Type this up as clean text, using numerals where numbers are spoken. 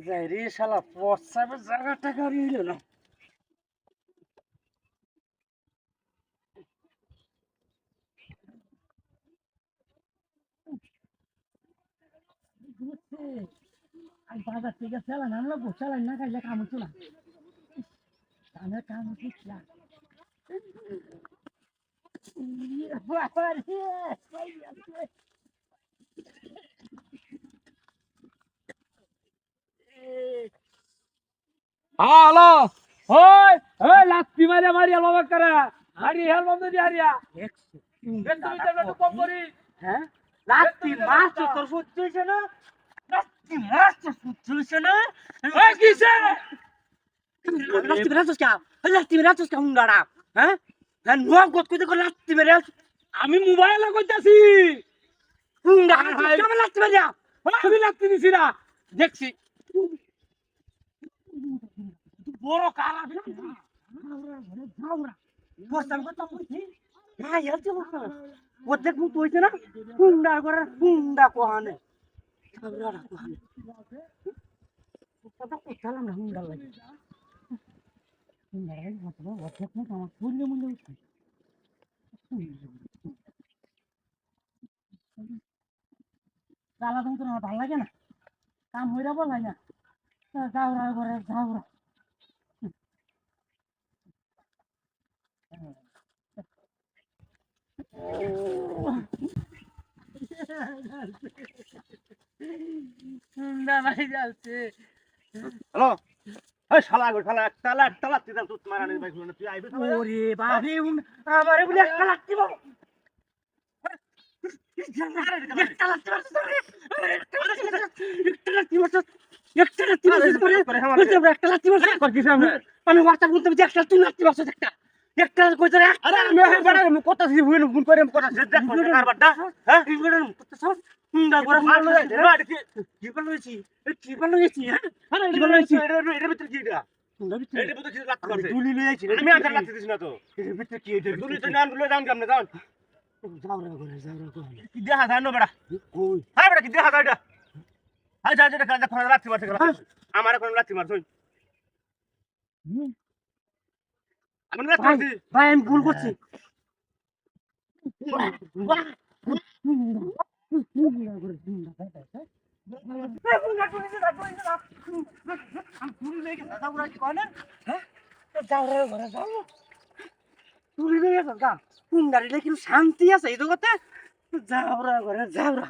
যাই রে শালা প্রস্রাবের জায়গাটা গাড়ি হইল না। আজ বাজার থেকে চালান আনলো চালান না খাইলে কাম হতো না। কামের কাম হচ্ছে না। হ্যালো, ওই ওই লাত্তি মারিয়া মারিয়া লবা করে হারি হেল বন্ধ দি হারিয়া বেতন দিতে একটু কম করি। হ্যাঁ লাত্তি মাছ তো তোর সহ্য হইছে না, লাত্তি মাছ তো সহ্য হইছে না। ওই কিসে লাত্তি মেরাছিস কা, লাত্তি মেরাছিস কা হুন্ডাড়া। হ্যাঁ হ্যাঁ নোয়া গত কইতে কো লাত্তি মেরাছ আমি মোবাইলে কইতাছি। হুন্ডা কেমন লাত্তি মেরিয়া। আমি লাত্তি দিছি না, দেখছি বড় কালা ঝাউরা বসাম কত বুঝি। হ্যাঁ ইয়াতে বসা ওদের মুখ হইছে না, হুন্ডা করে হুন্ডা কোহানে ঝাউরা কোহানে কত উঠালাম না হুন্ডা লাগে। হুন্ডা লাগে কত ওদের মুখ আমার ফুললে মুলে উঠছে। জ্বালা যন্ত্রণা ভালো লাগে না, কাম হইরা বলাই না ঝাউরা করে ঝাউরা। হুন্ডা নাই যাচ্ছে। হ্যালো, এই শালা গো শালা একটা লাত্তি দাও তুই মারানি ভাই শুনে তুই আইবে শালা। ওরে বাপরে আমারে বলে একটা লাত্তি মারো। একটা লাত্তি মারছিস রে, একটা লাত্তি মারছিস, একটা লাত্তি মারছিস রে, একটা লাত্তি মারছিস করছিস আমি। আমি WhatsApp বলতে একটা তুই লাত্তি মারছিস একটা একটা কইতে রে। আরে আমি এই বড় কথা দিছি ফোন করে কথা দিছি দেখ কোন কারবারটা। হ্যাঁ এই বড় করতেছস হুন্ডা করে মারলো মারলো রে বাড়ি কি কি বল হইছি এই কি বল হইছি। হ্যাঁ আরে কি বল হইছি এর ভিতর কি এটা হুন্ডা ভিতরে এর ভিতর কি লাত্তি মারছে গুলি লই আইছি আমি আর লাত্তি দিছি না তো এর ভিতরে কি এটা তুই তো নাম গুলো জান কেমনে জান ঝাউরা করে ঝাউরা করে কি দেখা যায় না বড়া। কই হ্যাঁ বড়া কি দেখা যায় এটা। হ্যাঁ যা যা দেখা কোন লাত্তি মারছে আমার কোন লাত্তি মারছ আমি লাত্তি ভাই মারছি। ভাই আমি ভুল করছি। শান্তি আছে এই জগতে যাওরা ঘরে যাওরা